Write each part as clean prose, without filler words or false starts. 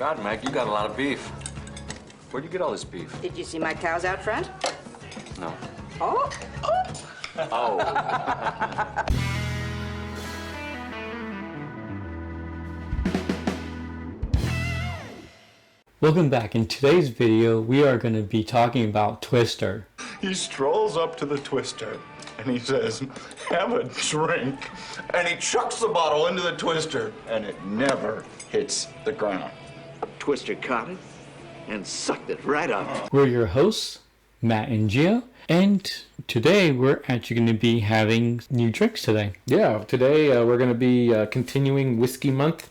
God, Meg, you got a lot of beef. Where'd you get all this beef? Did you see my cows out front? No. Oh. Oh. Welcome back. In today's video, we are going to be talking about Twister. He strolls up to the Twister and he says, "Have a drink." And he chucks the bottle into the Twister and it never hits the ground. Twister caught it and sucked it right up. We're your hosts, Matt and Gio, and today we're actually going to be having new drinks today. Yeah, today we're going to be continuing Whiskey Month.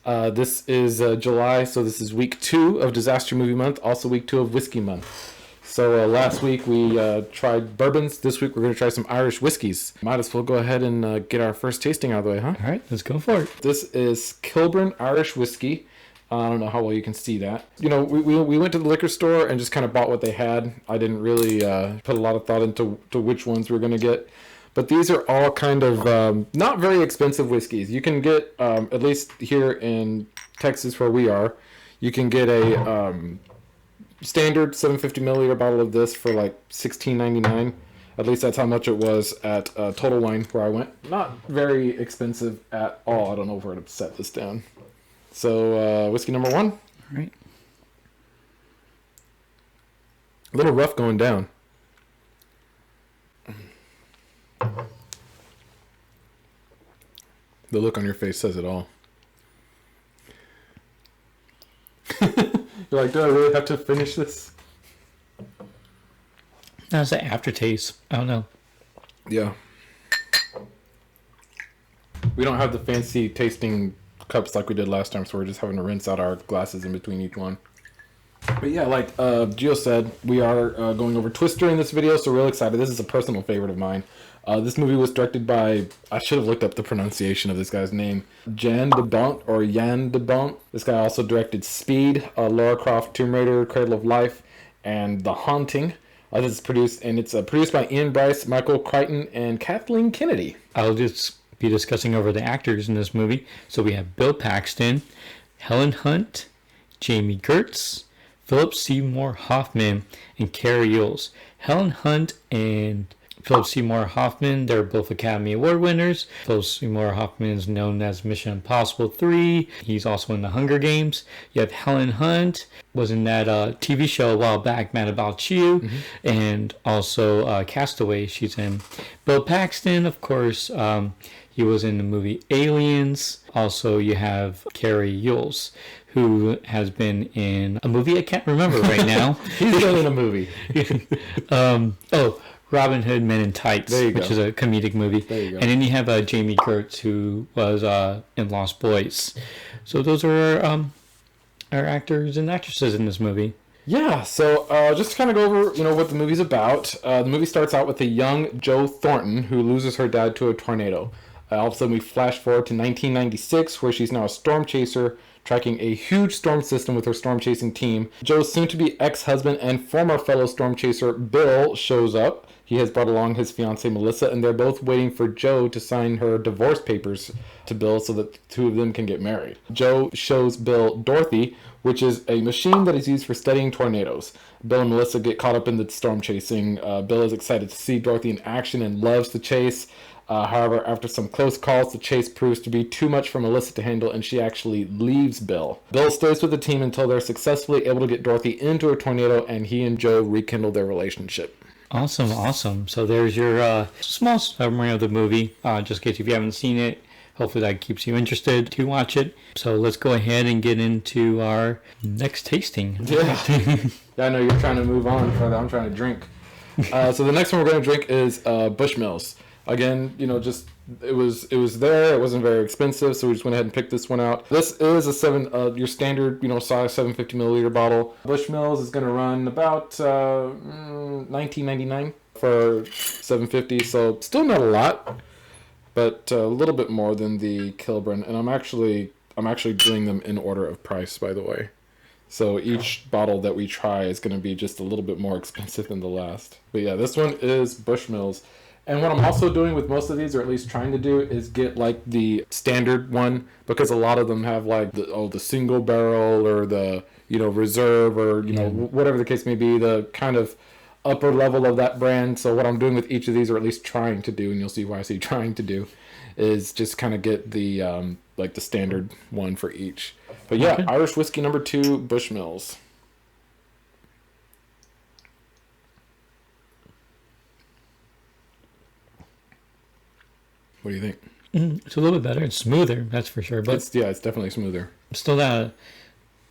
This is July, so this is week 2 of Disaster Movie Month, also week 2 of Whiskey Month. So last week we tried bourbons. This week we're going to try some Irish whiskeys. Might as well go ahead and get our first tasting out of the way, huh? All right, let's go for it. This is Kilbrin Irish Whiskey. I don't know how well you can see that. You know, we went to the liquor store and just kind of bought what they had. I didn't really put a lot of thought into which ones we're going to get. But these are all kind of not very expensive whiskeys. You can get, at least here in Texas where we are, you can get a standard 750 milliliter bottle of this for like $16.99. At least that's how much it was at Total Wine where I went. Not very expensive at all. I don't know where to set this down. So whiskey number 1. All right. A little rough going down. The look on your face says it all. You're like, do I really have to finish this? How's the aftertaste? I don't know. Yeah. We don't have the fancy tasting cups like we did last time, so we're just having to rinse out our glasses in between each one. But yeah, like Gio said, we are going over Twister in this video, so we're real excited. This is a personal favorite of mine. This movie was directed by, I should have looked up the pronunciation of this guy's name, Jan de Bont, or Jan de Bont. This guy also directed Speed, Lara Croft, Tomb Raider, Cradle of Life, and The Haunting. This is produced by Ian Bryce, Michael Crichton, and Kathleen Kennedy. I'll just be discussing over the actors in this movie. So we have Bill Paxton, Helen Hunt, Jamie Gertz, Philip Seymour Hoffman, and Carrie Yules. Helen Hunt and Philip Seymour Hoffman, they're both Academy Award winners. Philip Seymour Hoffman is known as Mission Impossible 3. He's also in The Hunger Games. You have Helen Hunt, was in that TV show a while back, Mad About You, and also Castaway she's in. Bill Paxton, of course, he was in the movie Aliens. Also, you have Carrie Yules, who has been in a movie I can't remember right now. He's been in a movie. Robin Hood Men in Tights, which is a comedic movie. There you go. And then you have Jamie Gertz, who was in Lost Boys. So those are our actors and actresses in this movie. Yeah, so just to kind of go over, what the movie's about. The movie starts out with a young Jo Thornton who loses her dad to a tornado. All of a sudden we flash forward to 1996, where she's now a storm chaser, tracking a huge storm system with her storm chasing team. Joe's soon-to-be ex-husband and former fellow storm chaser Bill shows up. He has brought along his fiancée Melissa, and they're both waiting for Joe to sign her divorce papers to Bill so that the two of them can get married. Joe shows Bill Dorothy, which is a machine that is used for studying tornadoes. Bill and Melissa get caught up in the storm chasing. Bill is excited to see Dorothy in action and loves the chase. However, after some close calls, the chase proves to be too much for Melissa to handle, and she actually leaves Bill. Bill stays with the team until they're successfully able to get Dorothy into a tornado, and he and Joe rekindle their relationship. Awesome. So there's your small summary of the movie. Just in case if you haven't seen it, hopefully that keeps you interested to watch it. So let's go ahead and get into our next tasting. Yeah, I know you're trying to move on for that. I'm trying to drink. So the next one we're going to drink is Bushmills. Again, it was there. It wasn't very expensive, so we just went ahead and picked this one out. This is your standard, size 750 milliliter bottle. Bushmills is going to run about $19.99 for 750, so still not a lot, but a little bit more than the Kilbrin. And I'm actually doing them in order of price, by the way. So each bottle that we try is going to be just a little bit more expensive than the last. But yeah, this one is Bushmills. And what I'm also doing with most of these, or at least trying to do, is get like the standard one, because a lot of them have like the single barrel or the reserve, or whatever the case may be, the kind of upper level of that brand. So what I'm doing with each of these, or at least trying to do, and you'll see why I say trying to do, is just kind of get the like the standard one for each. But yeah, okay. Irish whiskey number 2, Bushmills. What do you think? It's a little bit better. It's smoother, that's for sure. But it's definitely smoother. Still that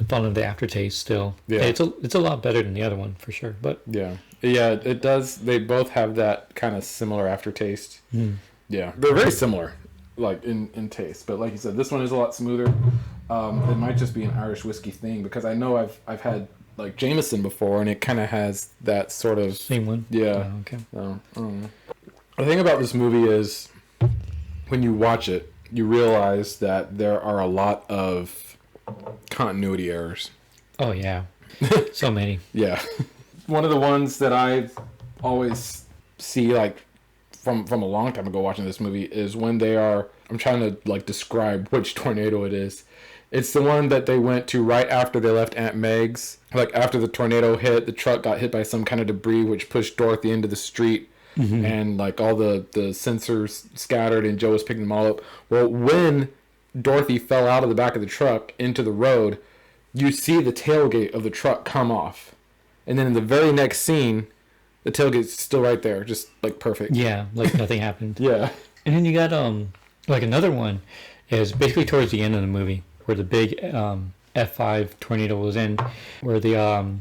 fun of the aftertaste. Still, yeah. It's a lot better than the other one for sure. But yeah, it does. They both have that kind of similar aftertaste. Yeah, they're very similar, like in taste. But like you said, this one is a lot smoother. It might just be an Irish whiskey thing, because I know I've had like Jameson before, and it kind of has that sort of same one. Yeah. Oh, okay. The thing about this movie is, when you watch it, you realize that there are a lot of continuity errors. Oh, yeah. So many. Yeah. One of the ones that I always see, like, from a long time ago watching this movie, is when I'm trying to, like, describe which tornado it is. It's the one that they went to right after they left Aunt Meg's. Like, after the tornado hit, the truck got hit by some kind of debris, which pushed Dorothy into the street. Mm-hmm. And like all the sensors scattered, and Joe was picking them all up. Well, when Dorothy fell out of the back of the truck into the road, you see the tailgate of the truck come off, and then in the very next scene, the tailgate's still right there, just like perfect. Yeah, like nothing happened. Yeah. And then you got like another one is basically towards the end of the movie, where the big F5 tornado was in, where the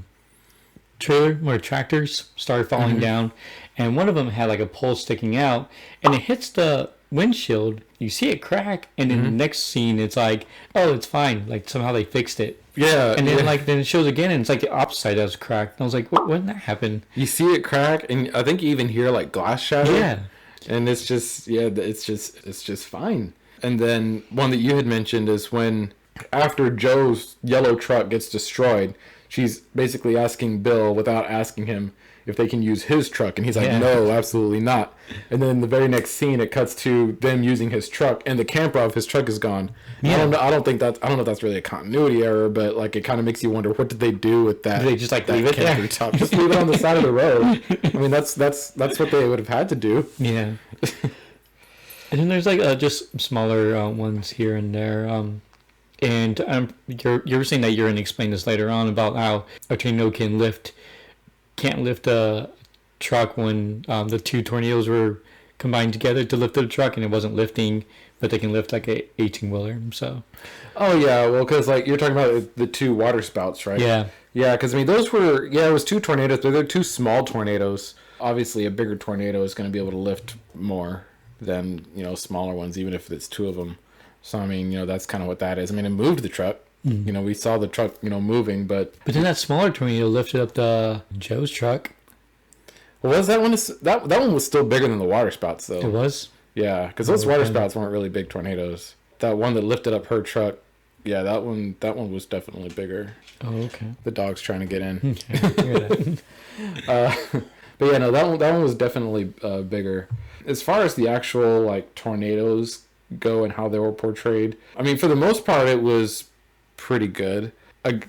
tractors started falling down, and one of them had like a pole sticking out, and it hits the windshield. You see it crack, and in the next scene, it's like, oh, it's fine. Like somehow they fixed it. Yeah. And then then it shows again, and it's like the opposite side that's cracked. And I was like, when did that happen? You see it crack, and I think you even hear like glass shatter. Yeah. And it's just it's just fine. And then one that you had mentioned is when, after Joe's yellow truck gets destroyed, she's basically asking Bill, without asking him, if they can use his truck, and he's like, no, absolutely not. And then in the very next scene, it cuts to them using his truck, and the camper of his truck is gone. Yeah. I don't know if that's really a continuity error, but like it kind of makes you wonder, what did they do with that? Did they just like leave it there? Top? Just leave it on the side of the road. I mean, that's what they would have had to do. Yeah. And then there's like just smaller ones here and there. And you're saying that you're going to explain this later on about how a tornado can't lift a truck when the two tornadoes were combined together to lift the truck, and it wasn't lifting, but they can lift like a 18-wheeler. So. Oh yeah, well, because like you're talking about the two water spouts, right? Yeah. Yeah, because I mean those were it was two tornadoes, but they're two small tornadoes. Obviously, a bigger tornado is going to be able to lift more than smaller ones, even if it's two of them. So I mean, that's kind of what that is. I mean, it moved the truck. We saw the truck, moving, but then that smaller tornado lifted up the Joe's truck. Well, was that one? That one was still bigger than the water spouts, though. It was. Yeah, because those water spouts weren't really big tornadoes. That one that lifted up her truck, yeah, that one was definitely bigger. Oh, okay. The dog's trying to get in. Okay. But yeah, no, that one was definitely bigger. As far as the actual like tornadoes go and how they were portrayed, I mean, for the most part, it was pretty good.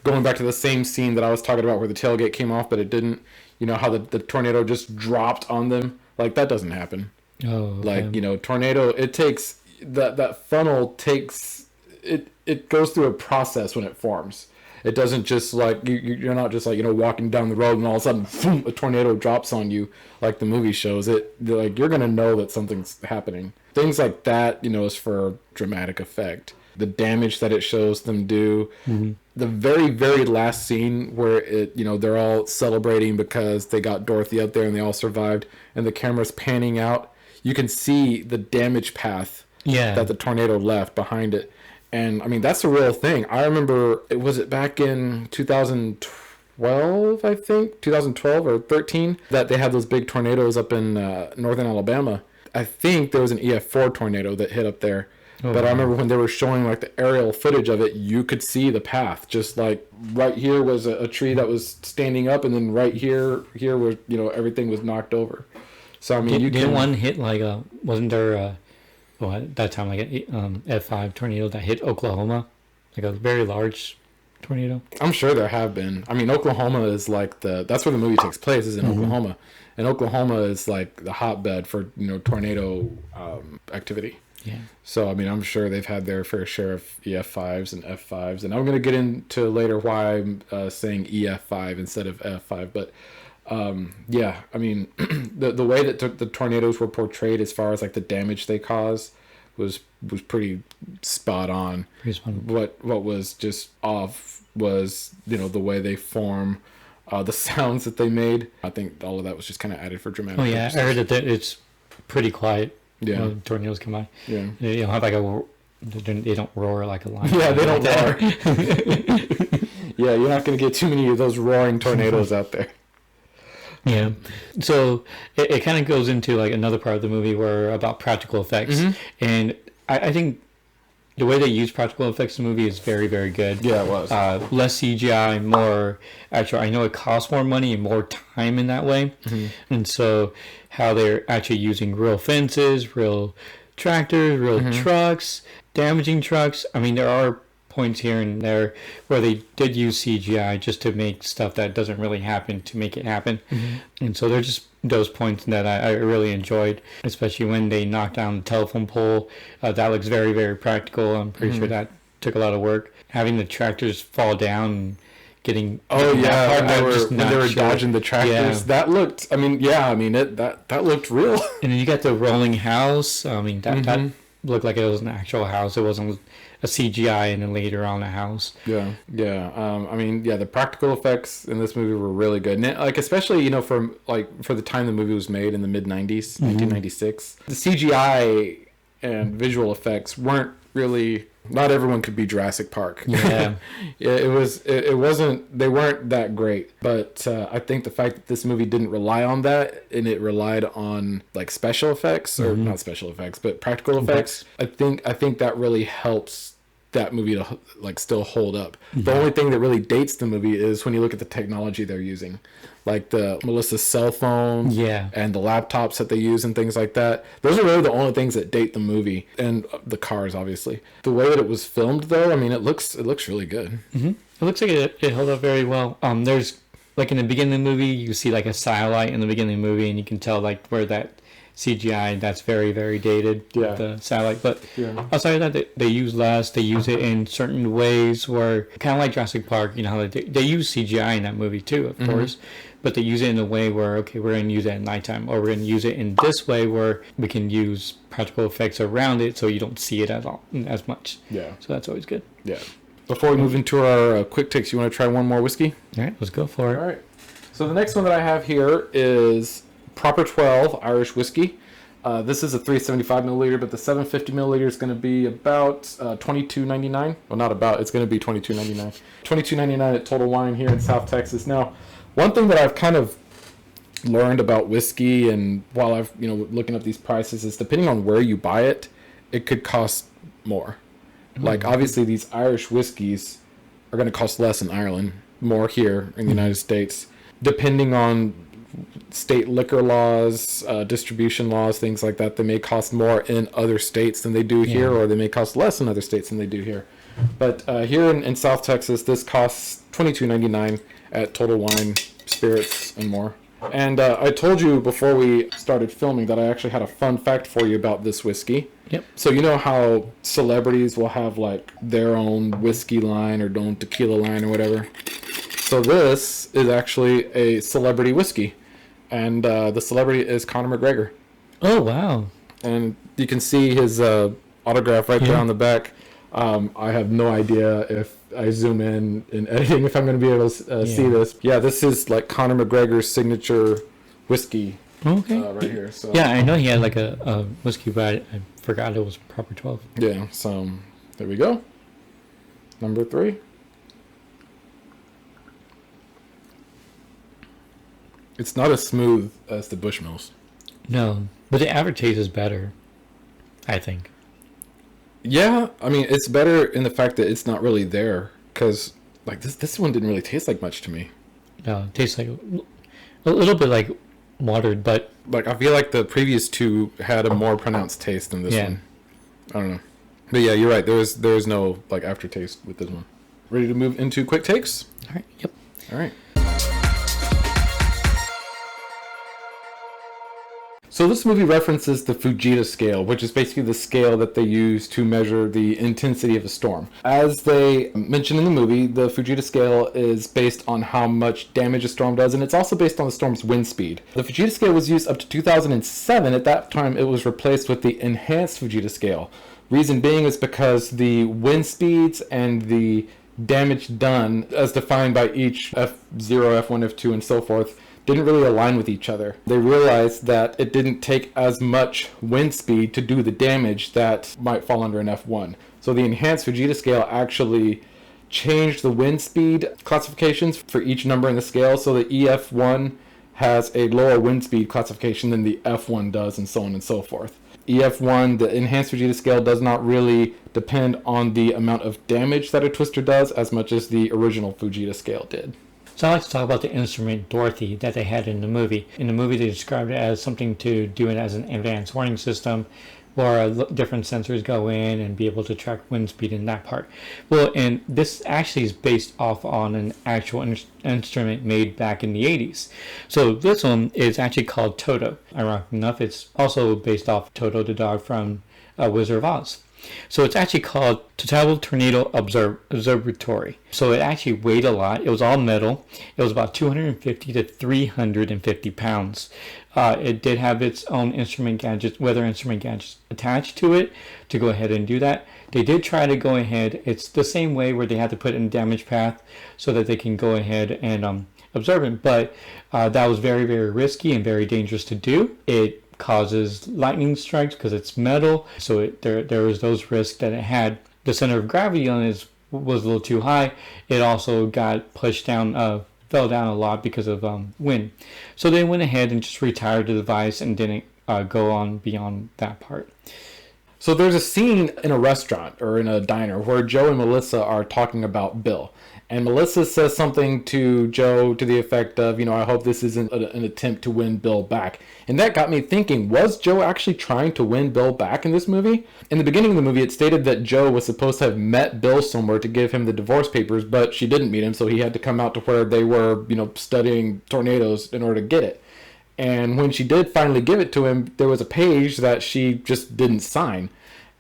Going back to the same scene that I was talking about where the tailgate came off, but it didn't. How the tornado just dropped on them. Like, that doesn't happen. Oh, okay. Like, tornado, it takes, that funnel takes, it goes through a process when it forms. It doesn't just like, you're not just like, walking down the road and all of a sudden, boom, a tornado drops on you like the movie shows. Like, you're going to know that something's happening. Things like that, is for dramatic effect. The damage that it shows them do. Mm-hmm. The very, very last scene where they're all celebrating because they got Dorothy out there and they all survived, and the camera's panning out. You can see the damage path that the tornado left behind it. And I mean, that's a real thing. I remember, was it back in 2012, I think? 2012 or 13, that they had those big tornadoes up in northern Alabama. I think there was an EF4 tornado that hit up there. Oh, but I remember when they were showing like the aerial footage of it, you could see the path. Just like right here was a tree that was standing up, and then right here was everything was knocked over. So I mean, Didn't one hit like wasn't there well at that time like a F5 tornado that hit Oklahoma, like a very large tornado? I'm sure there have been. I mean, Oklahoma is like that's where the movie takes place, is in Oklahoma, and Oklahoma is like the hotbed for tornado activity. Yeah. So I mean, I'm sure they've had their fair share of EF5s and F5s, and I'm going to get into later why I'm saying EF5 instead of F5. But yeah, I mean, the way that the tornadoes were portrayed as far as like the damage they cause was pretty spot on. What was just off was the way they form, the sounds that they made. I think all of that was just kind of added for dramatic. Oh yeah, purposes. I heard that it's pretty quiet. Yeah, when tornadoes come by. Yeah, they don't have like they don't roar like a lion. Yeah, they don't roar. Yeah, you're not going to get too many of those roaring tornadoes out there. Yeah, so it kind of goes into like another part of the movie where about practical effects, and I think the way they use practical effects in the movie is very, very good. Yeah, it was. Less CGI, more actual. I know it costs more money and more time in that way, and so how they're actually using real fences, real tractors, real trucks, damaging trucks. I mean, there are points here and there where they did use CGI just to make stuff that doesn't really happen to make it happen. And so they're just those points that I really enjoyed, especially when they knocked down the telephone pole. That looks very, very practical. I'm pretty sure that took a lot of work. Having the tractors fall down and getting when they were dodging the tractors, that looked, that looked real. And then you got the rolling house. I mean, that looked like it was an actual house. It wasn't a CGI and then later on a house. Yeah. The practical effects in this movie were really good. And like, especially, for the time the movie was made in the mid 90s, 1996, the CGI and visual effects weren't really, not everyone could be Jurassic Park. Yeah. They weren't that great. But I think the fact that this movie didn't rely on that, and it relied on like special effects, or not special effects, but practical effects, I think that really helps that movie to like still hold up. The only thing that really dates the movie is when you look at the technology they're using, like the Melissa's cell phone, and the laptops that they use and things like that. Those are really the only things that date the movie, and the cars, obviously. The way that it was filmed, though, I mean, it looks really good. It looks like it held up very well. There's like in the beginning of the movie, you see like a satellite in the beginning of the movie, and you can tell like where that CGI that's very, very dated with the satellite. But outside of that, they use less. They use it in certain ways where kind of like Jurassic Park, how they use CGI in that movie too, of course, but they use it in a way where, okay, we're going to use it at nighttime, or we're going to use it in this way where we can use practical effects around it so you don't see it as much. Yeah. So that's always good. Yeah. Before we move into our quick takes, you want to try one more whiskey? All right, let's go for it. All right. So the next one that I have here is Proper 12 Irish whiskey. This is a 375 milliliter, but the 750 milliliter is going to be about $22.99. Well, not about. It's going to be $22.99. $22.99 at Total Wine here in South Texas. Now, one thing that I've kind of learned about whiskey, and while I've looking up these prices, is depending on where you buy it, it could cost more. Like obviously, these Irish whiskeys are going to cost less in Ireland, more here in the United States, depending on state liquor laws, distribution laws, things like that. They may cost more in other states than they do here, or they may cost less in other states than they do here. But here in South Texas, this costs $22.99 at Total Wine, Spirits, and more. And I told you before we started filming that I actually had a fun fact for you about this whiskey. Yep. So you know how celebrities will have like their own whiskey line or own tequila line or whatever? So this is actually a celebrity whiskey. And the celebrity is Conor McGregor. Oh, wow. And you can see his autograph right there on the back. I have no idea if I zoom in editing if I'm going to be able to see this. Yeah, this is like Conor McGregor's signature whiskey right here. So yeah, I know he had like a whiskey, but I forgot it was Proper 12. Yeah, so there we go. Number 3. It's not as smooth as the Bushmills. No, but the aftertaste is better, I think. Yeah, I mean, it's better in the fact that it's not really there, because like this one didn't really taste like much to me. No, it tastes like a little bit like watered, but Like, I feel like the previous two had a more pronounced taste than this Yeah. one. I don't know. But yeah, you're right. There is no like aftertaste with this one. Ready to move into quick takes? all right, yep. All right. So this movie references the Fujita scale, which is basically the scale that they use to measure the intensity of a storm. As they mention in the movie, the Fujita scale is based on how much damage a storm does, and it's also based on the storm's wind speed. The Fujita scale was used up to 2007. At that time, it was replaced with the enhanced Fujita scale. Reason being is because the wind speeds and the damage done, as defined by each F0, F1, F2, and so forth, didn't really align with each other. They realized that it didn't take as much wind speed to do the damage that might fall under an F1. So the enhanced Fujita scale actually changed the wind speed classifications for each number in the scale, so the EF1 has a lower wind speed classification than the F1 does, and so on and so forth. EF1, the enhanced Fujita scale, does not really depend on the amount of damage that a twister does as much as the original Fujita scale did. So I like to talk about the instrument Dorothy that they had in the movie. In the movie, they described it as something to do it as an advanced warning system where different sensors go in and be able to track wind speed in that part. Well, and this actually is based off on an actual instrument made back in the 80s. So this one is actually called Toto. Ironic enough, it's also based off Toto the dog from Wizard of Oz. So it's actually called Total Tornado Observatory. So it actually weighed a lot. It was all metal. It was about 250 to 350 pounds. It did have its own weather instrument gadgets attached to it to go ahead and do that. They did try to go ahead. It's the same way where they had to put in a damage path so that they can go ahead and observe it. But that was very, very risky and very dangerous to do. It causes lightning strikes because it's metal, so there was those risks that it had. The center of gravity on it was a little too high. It also got pushed down, fell down a lot because of wind. So they went ahead and just retired the device and didn't go on beyond that part. So there's a scene in a restaurant or in a diner where Joe and Melissa are talking about Bill. And Melissa says something to Joe to the effect of, I hope this isn't an attempt to win Bill back. And that got me thinking, was Joe actually trying to win Bill back in this movie? In the beginning of the movie, it stated that Joe was supposed to have met Bill somewhere to give him the divorce papers, but she didn't meet him, so he had to come out to where they were, studying tornadoes in order to get it. And when she did finally give it to him, there was a page that she just didn't sign.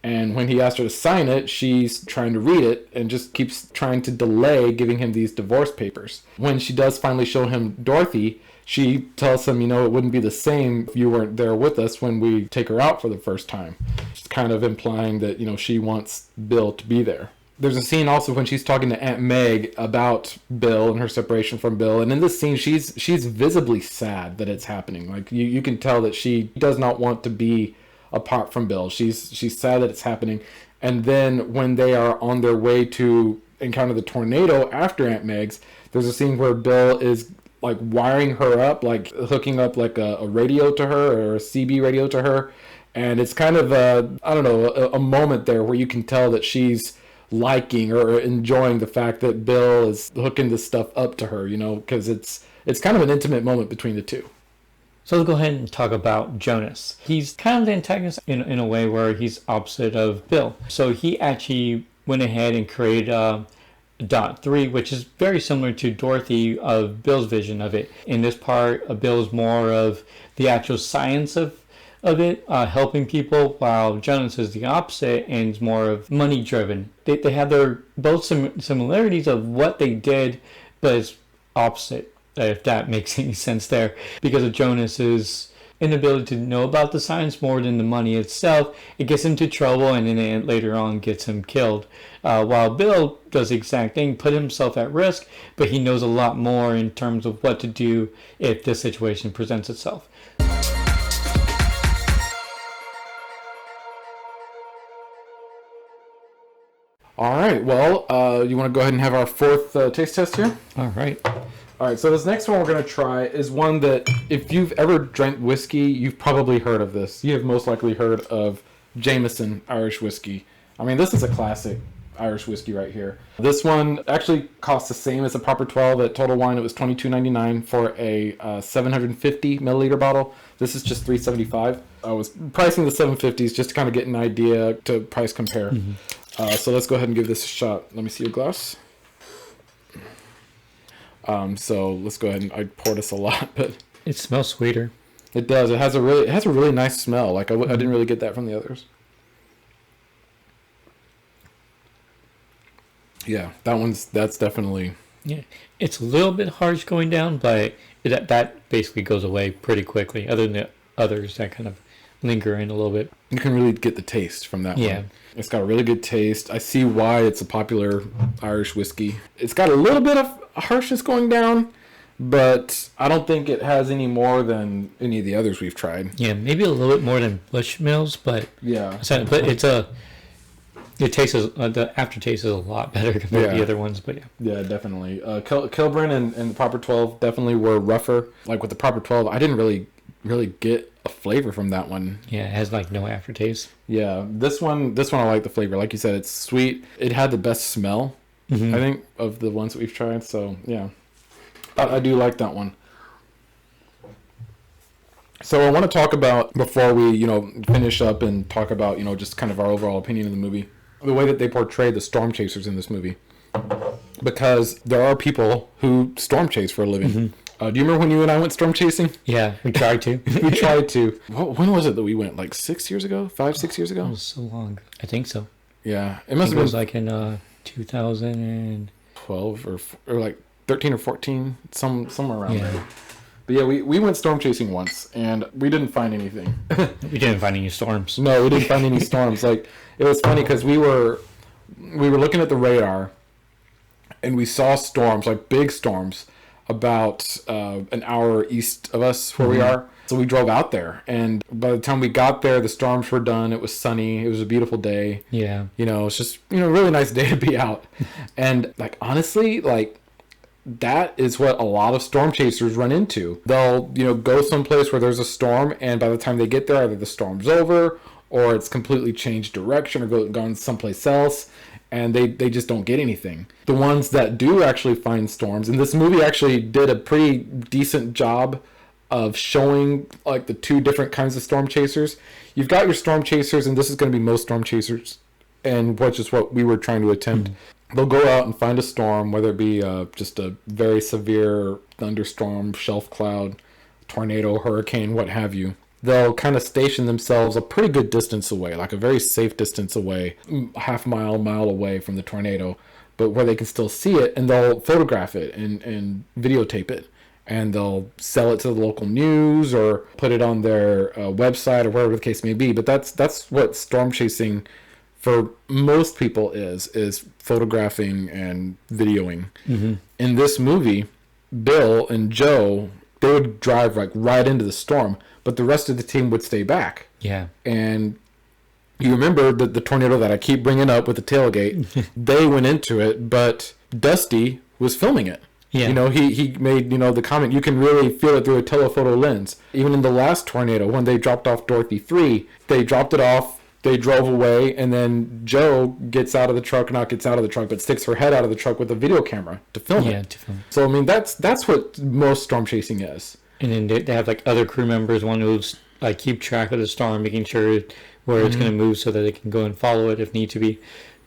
And when he asked her to sign it, she's trying to read it and just keeps trying to delay giving him these divorce papers. When she does finally show him Dorothy, she tells him, it wouldn't be the same if you weren't there with us when we take her out for the first time. She's kind of implying that, she wants Bill to be there. There's a scene also when she's talking to Aunt Meg about Bill and her separation from Bill. And in this scene, she's visibly sad that it's happening. Like, you can tell that she does not want to be apart from Bill. She's sad that it's happening. And then when they are on their way to encounter the tornado after Aunt Meg's, there's a scene where Bill is like wiring her up, like hooking up like a radio to her or a CB radio to her. And it's kind of a moment there where you can tell that she's liking or enjoying the fact that Bill is hooking this stuff up to her, because it's kind of an intimate moment between the two. So let's go ahead and talk about Jonas. He's kind of the antagonist in a way where he's opposite of Bill. So he actually went ahead and created Dot 3, which is very similar to Dorothy of Bill's vision of it. In this part, Bill's more of the actual science of it, helping people, while Jonas is the opposite and is more of money driven. They have their both similarities of what they did, but it's opposite. If that makes any sense there, because of Jonas's inability to know about the science more than the money itself, it gets him into trouble and then it later on gets him killed. While Bill does the exact thing, put himself at risk, but he knows a lot more in terms of what to do if this situation presents itself. All right, well, you want to go ahead and have our fourth taste test here? All right. All right, so this next one we're going to try is one that if you've ever drank whiskey, you've probably heard of this. You have most likely heard of Jameson Irish whiskey. I mean, this is a classic. Irish whiskey right here. This one actually costs the same as a proper 12 at Total Wine. It was $22.99 for a 750 milliliter bottle. This is just $3.75. I was pricing the 750s just to kind of get an idea to price compare. So let's go ahead and give this a shot. Let me see your glass. So let's go ahead and I poured this a lot, but It smells sweeter. it does. It has a really nice smell. Like I didn't really get that from the others. Yeah, that's definitely. Yeah, it's a little bit harsh going down, but that basically goes away pretty quickly. Other than the others that kind of linger in a little bit. You can really get the taste from that Yeah. one. It's got a really good taste. I see why it's a popular Irish whiskey. It's got a little bit of harshness going down, but I don't think it has any more than any of the others we've tried. Yeah, maybe a little bit more than Bushmills, but Yeah. it tastes the aftertaste is a lot better compared to the other ones. But yeah, Yeah, definitely. Kilbrin and the proper 12 definitely were rougher. Like with the proper 12, I didn't really get a flavor from that one. yeah, it has like no aftertaste. Yeah, this one I like the flavor. Like you said, it's sweet. It had the best smell, I think, of the ones that we've tried. So yeah, I do like that one. So I want to talk about, before we finish up and talk about just kind of our overall opinion of the movie, the way that they portray the storm chasers in this movie, because there are people who storm chase for a living. Do you remember when you and I went storm chasing? Yeah, we tried to. We tried to. When was it that we went? Like 6 years ago? 6 years ago? It was so long. I think so. Yeah, it I must think have it was been like in 2000 12 or like 13 or 14, somewhere around Yeah. there. But yeah, we went storm chasing once, and we didn't find anything. we didn't find any storms. No, we didn't find any storms. Like, it was funny because we were looking at the radar, and we saw storms, like big storms, about an hour east of us where we are. So we drove out there, and by the time we got there, the storms were done. It was sunny. It was a beautiful day. Yeah. It's just a really nice day to be out. And like, honestly, like, that is what a lot of storm chasers run into. They'll go someplace where there's a storm, and by the time they get there, either the storm's over or it's completely changed direction or gone someplace else, and they just don't get anything. The ones that do actually find storms, and this movie actually did a pretty decent job of showing like the two different kinds of storm chasers. You've got your storm chasers, and this is going to be most storm chasers, and which is what we were trying to attempt. They'll go out and find a storm, whether it be just a very severe thunderstorm, shelf cloud, tornado, hurricane, what have you. They'll kind of station themselves a pretty good distance away, like a very safe distance away, half mile away from the tornado, but where they can still see it, and they'll photograph it and videotape it. And they'll sell it to the local news or put it on their website or whatever the case may be. But that's what storm chasing for most people is photographing and videoing. In this movie, Bill and Joe, they would drive like right into the storm, but the rest of the team would stay back. Yeah. And you remember the tornado that I keep bringing up with the tailgate, they went into it, but Dusty was filming it. Yeah. He made, the comment, you can really feel it through a telephoto lens. Even in the last tornado, when they dropped off Dorothy 3, they dropped it off, they drove away, and then Joe gets out of the truck, not gets out of the truck, but sticks her head out of the truck with a video camera to film it. Yeah, to film. So, I mean, that's what most storm chasing is. And then they have like other crew members, one who's like keep track of the storm, making sure where it's going to move so that they can go and follow it if need to be.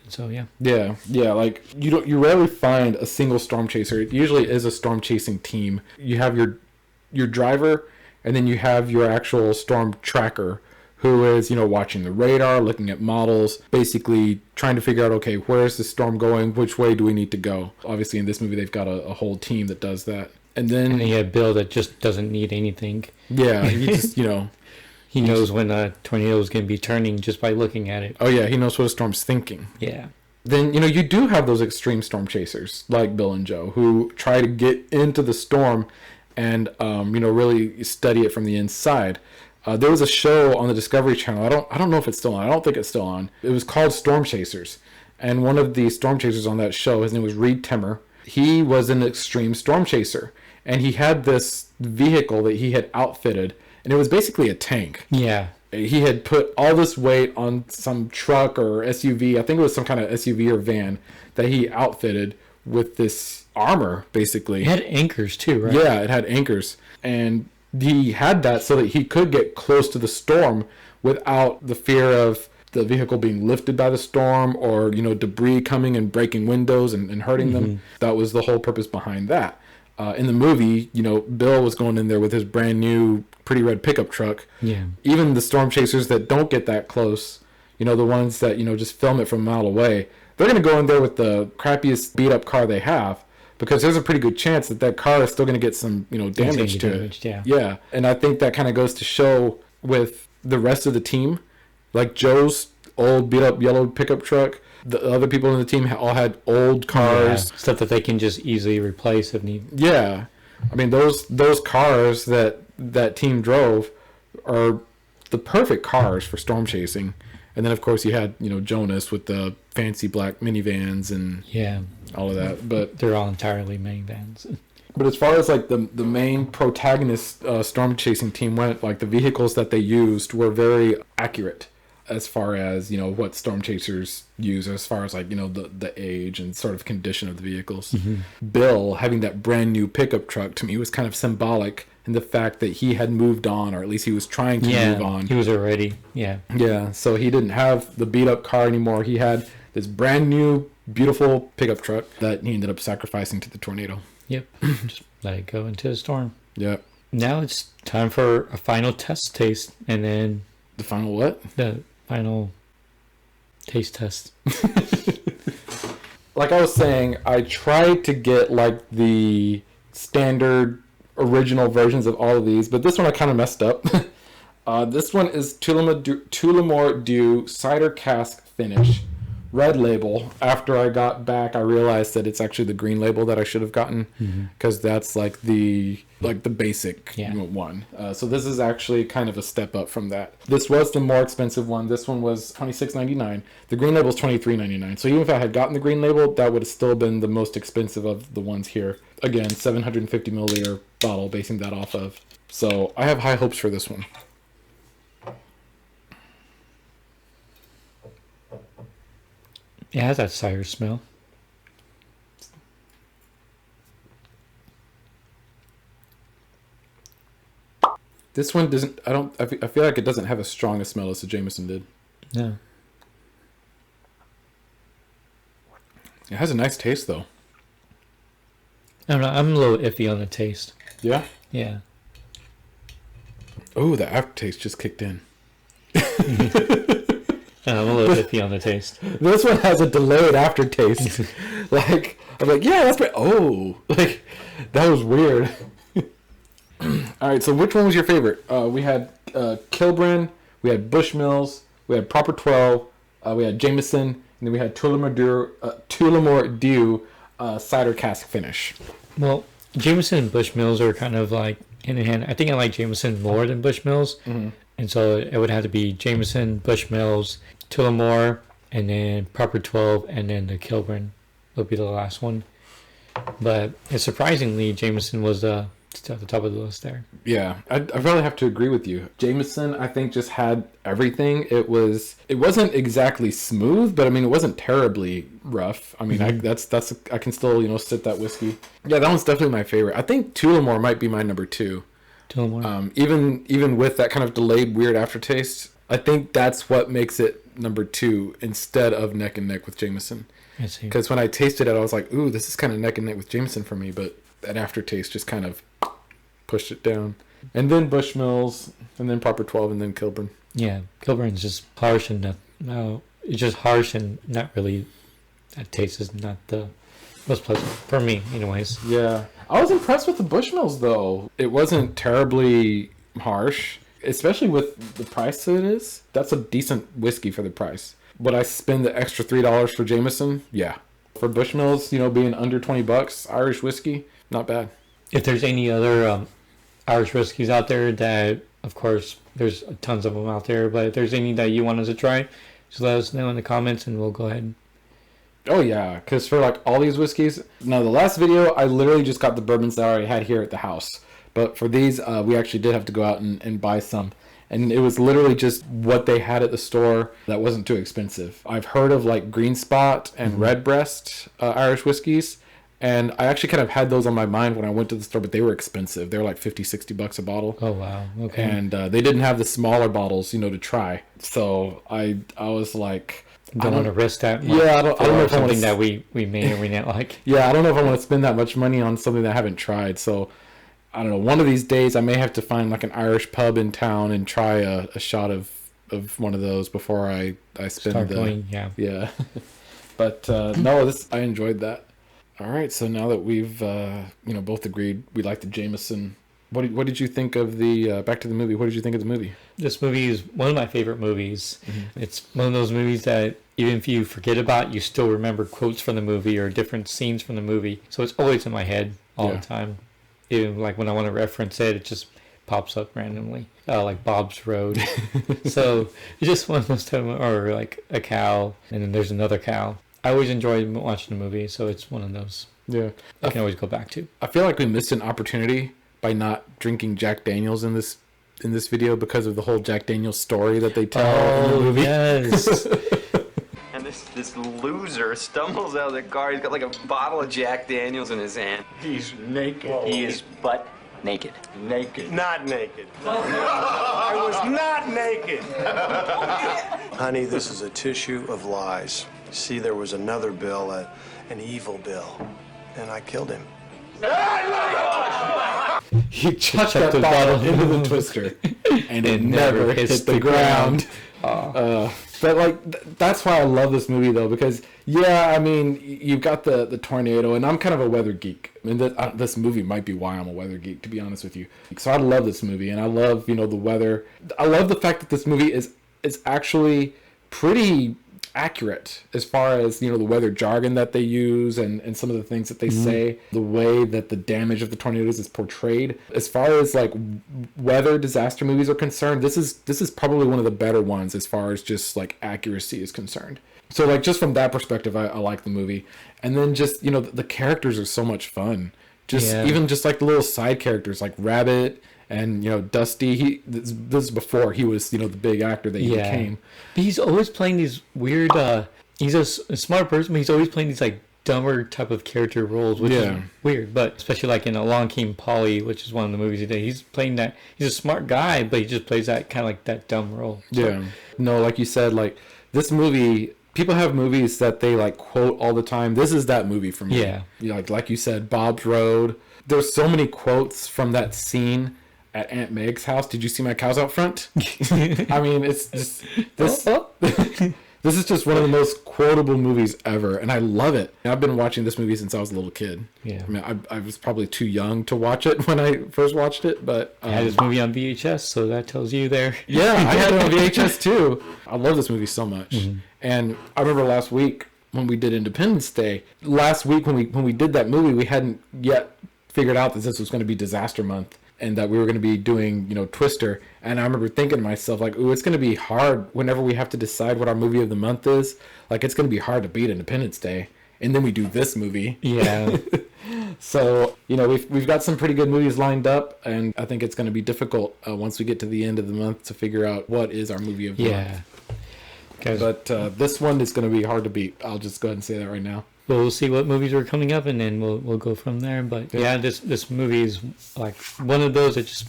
So yeah. Yeah, like you rarely find a single storm chaser. It usually is a storm chasing team. You have your driver, and then you have your actual storm tracker, who is watching the radar, looking at models, basically trying to figure out, okay, where is the storm going? Which way do we need to go? Obviously, in this movie, they've got a whole team that does that. And then you have Bill that just doesn't need anything. Yeah, he just He knows when a tornado is going to be turning just by looking at it. Oh yeah, he knows what a storm's thinking. Yeah. Then you do have those extreme storm chasers like Bill and Joe who try to get into the storm and really study it from the inside. There was a show on the Discovery Channel. I don't know if it's still on. I don't think it's still on. It was called Storm Chasers, and one of the storm chasers on that show, his name was Reed Timmer. He was an extreme storm chaser, and he had this vehicle that he had outfitted. And it was basically a tank. Yeah. He had put all this weight on some truck or SUV. I think it was some kind of SUV or van that he outfitted with this armor, basically. It had anchors too, right? Yeah, it had anchors. And he had that so that he could get close to the storm without the fear of the vehicle being lifted by the storm or, debris coming and breaking windows and hurting them. That was the whole purpose behind that. In the movie, Bill was going in there with his brand new pretty red pickup truck. Yeah. Even the storm chasers that don't get that close, the ones that, just film it from a mile away, they're going to go in there with the crappiest beat up car they have, because there's a pretty good chance that car is still going to get some, damage to it. Yeah. Yeah. And I think that kind of goes to show with the rest of the team, like Joe's old beat up yellow pickup truck. The other people in the team all had old cars. Yeah, stuff that they can just easily replace if need. Yeah. I mean, those cars that team drove are the perfect cars for storm chasing. And then, of course, you had, Jonas with the fancy black minivans and all of that. But they're all entirely minivans. But as far as, like, the main protagonist storm chasing team went, like, the vehicles that they used were very accurate as far as, what storm chasers use, as far as, like, the age and sort of condition of the vehicles. Bill, having that brand new pickup truck, to me was kind of symbolic in the fact that he had moved on, or at least he was trying to move on. He was already, Yeah, so he didn't have the beat up car anymore. He had this brand new, beautiful pickup truck that he ended up sacrificing to the tornado. Yep. Just let it go into the storm. Yep. Now it's time for a final taste, and then the final what? The final taste test. Like I was saying, I tried to get like the standard original versions of all of these, but this one I kind of messed up. This one is Tullamore Dew Cider Cask Finish. Red label. After I got back, I realized that it's actually the green label that I should have gotten, because that's like the basic one. So this is actually kind of a step up from that. This was the more expensive one. This one was $26.99. The green label is $23.99. So even if I had gotten the green label, that would have still been the most expensive of the ones here. Again, 750 milliliter bottle, basing that off of. So I have high hopes for this one. It has that cider smell. This one doesn't. I feel like it doesn't have as strong a smell as the Jameson did. No. It has a nice taste though. I don't know. I'm a little iffy on the taste. Yeah. Yeah. Oh, the aftertaste just kicked in. I'm a little iffy on the taste. This one has a delayed aftertaste. Like, I'm like, yeah, that's right. Oh, like, that was weird. All right, so which one was your favorite? We had Kilbrin, we had Bushmills, we had Proper 12, we had Jameson, and then we had Tullamore Dew Cider Cask Finish. Well, Jameson and Bushmills are kind of like hand in hand. I think I like Jameson more than Bushmills. And so it would have to be Jameson, Bushmills, Tullamore, and then Proper 12, and then the Kilbrin would be the last one. But surprisingly, Jameson was at the top of the list there. Yeah, I really have to agree with you. Jameson, I think, just had everything. It wasn't exactly smooth, but I mean, it wasn't terribly rough. I mean, I can still sip that whiskey. Yeah, that one's definitely my favorite. I think Tullamore might be my number 2. Tullamore. Even with that kind of delayed weird aftertaste, I think that's what makes it number 2 instead of neck and neck with Jameson. I see. Because when I tasted it, I was like, ooh, this is kind of neck and neck with Jameson for me, but that aftertaste just kind of pushed it down. And then Bushmills, and then Proper 12, and then Kilbrin. Yeah, Kilbrin's just harsh and it's just harsh and not really. That taste is not the most pleasant for me, anyways. Yeah, I was impressed with the Bushmills though. It wasn't terribly harsh, especially with the price that it is. That's a decent whiskey for the price. Would I spend the extra $3 for Jameson? Yeah. For Bushmills, being under $20, Irish whiskey, not bad. If there's any other Irish whiskeys out there that, of course, there's tons of them out there, but if there's any that you want us to try, just let us know in the comments and we'll go ahead. Oh yeah, because for like all these whiskeys, now the last video, I literally just got the bourbons that I already had here at the house. But for these, we actually did have to go out and buy some. And it was literally just what they had at the store that wasn't too expensive. I've heard of like Green Spot and Redbreast Irish whiskeys. And I actually kind of had those on my mind when I went to the store, but they were expensive. They were like $50-$60 a bottle. Oh, wow. Okay. And they didn't have the smaller bottles, to try. So I was like... Don't want to risk that much. Yeah, I don't know if something that we may or may not like. Yeah, I don't know if I want to spend that much money on something that I haven't tried. So I don't know. One of these days I may have to find like an Irish pub in town and try a shot of one of those before I spend Start going, yeah. Yeah. But no, I enjoyed that. All right, so now that we've both agreed we like the Jameson, what did you think of the back to the movie? What did you think of the movie? This movie is one of my favorite movies. Mm-hmm. It's one of those movies that even if you forget about, you still remember quotes from the movie or different scenes from the movie. So it's always in my head all the time. Even like when I want to reference it, it just pops up randomly, like Bob's Road. So it's just one of those times, or like a cow, and then there's another cow. I always enjoy watching the movie, so it's one of those I can always go back to. I feel like we missed an opportunity by not drinking Jack Daniels in this video because of the whole Jack Daniels story that they tell in the movie. Yes. And this loser stumbles out of the car. He's got like a bottle of Jack Daniels in his hand. He's naked. He is butt naked. Naked. Not naked. I was not naked. Honey, this is a tissue of lies. See, there was another Bill, an evil Bill, and I killed him. He chucked that bottle into the twister, and it never hits the ground. But like, that's why I love this movie though, because I mean, you've got the tornado, and I'm kind of a weather geek. I mean, this movie might be why I'm a weather geek, to be honest with you. So I love this movie, and I love the weather. I love the fact that this movie is actually pretty accurate as far as the weather jargon that they use and some of the things that they say, the way that the damage of the tornadoes is portrayed. As far as like weather disaster movies are concerned, this is probably one of the better ones as far as just like accuracy is concerned. So like just from that perspective, I like the movie. And then just the characters are so much fun. Even just like the little side characters like Rabbit and Dusty. This is before he was the big actor that he became. But he's always playing these weird. He's a smart person, but he's always playing these like dumber type of character roles, which is weird. But especially like in Along Came Polly, which is one of the movies he did, he's playing that. He's a smart guy, but he just plays that kind of like that dumb role. So. No, like you said, like this movie. People have movies that they like quote all the time. This is that movie for me. Like you said, Bob's Road. There's so many quotes from that scene at Aunt Meg's house. Did you see my cows out front? I mean, it's just this. This is just one of the most quotable movies ever, and I love it. I've been watching this movie since I was a little kid. Yeah, I mean, I was probably too young to watch it when I first watched it, but I had this movie on VHS, so that tells you there. Yeah, I had it on VHS too. I love this movie so much, and I remember last week when we did Independence Day. Last week when we did that movie, we hadn't yet figured out that this was going to be Disaster Month. And that we were going to be doing, Twister. And I remember thinking to myself, like, ooh, it's going to be hard whenever we have to decide what our movie of the month is. Like, it's going to be hard to beat Independence Day. And then we do this movie. Yeah. So, we've got some pretty good movies lined up. And I think it's going to be difficult once we get to the end of the month to figure out what is our movie of the month. But this one is going to be hard to beat. I'll just go ahead and say that right now. Well, we'll see what movies are coming up, and then we'll go from there. But this movie is like one of those that just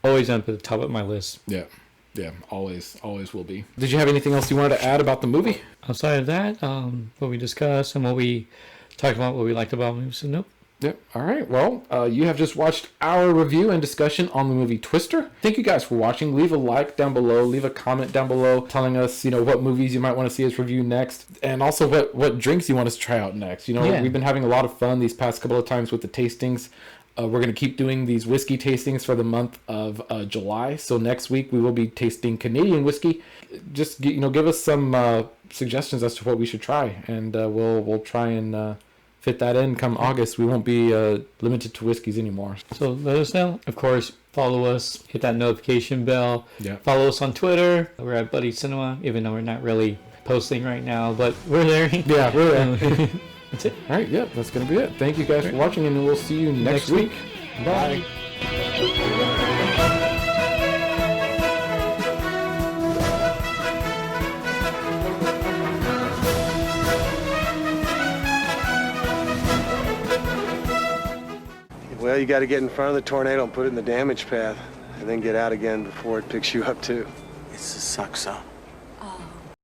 always up at the top of my list. Yeah, always will be. Did you have anything else you wanted to add about the movie? Outside of that, what we discussed and what we talked about, what we liked about movies. So nope. Yep. All right. Well, you have just watched our review and discussion on the movie Twister. Thank you guys for watching. Leave a like down below. Leave a comment down below telling us, what movies you might want to see us review next. And also what drinks you want us to try out next. We've been having a lot of fun these past couple of times with the tastings. We're going to keep doing these whiskey tastings for the month of July. So next week we will be tasting Canadian whiskey. Just, give us some suggestions as to what we should try. And we'll try and... fit that in come August. We won't be limited to whiskeys anymore. So let us know. Of course, follow us. Hit that notification bell. Yeah. Follow us on Twitter. We're at Buddy Cinema, even though we're not really posting right now, but we're there. Yeah, we're there. That's it. All right, that's going to be it. Thank you guys for watching, and we'll see you next week. Bye. you got to get in front of the tornado and put it in the damage path, and then get out again before it picks you up too. It's a suck zone.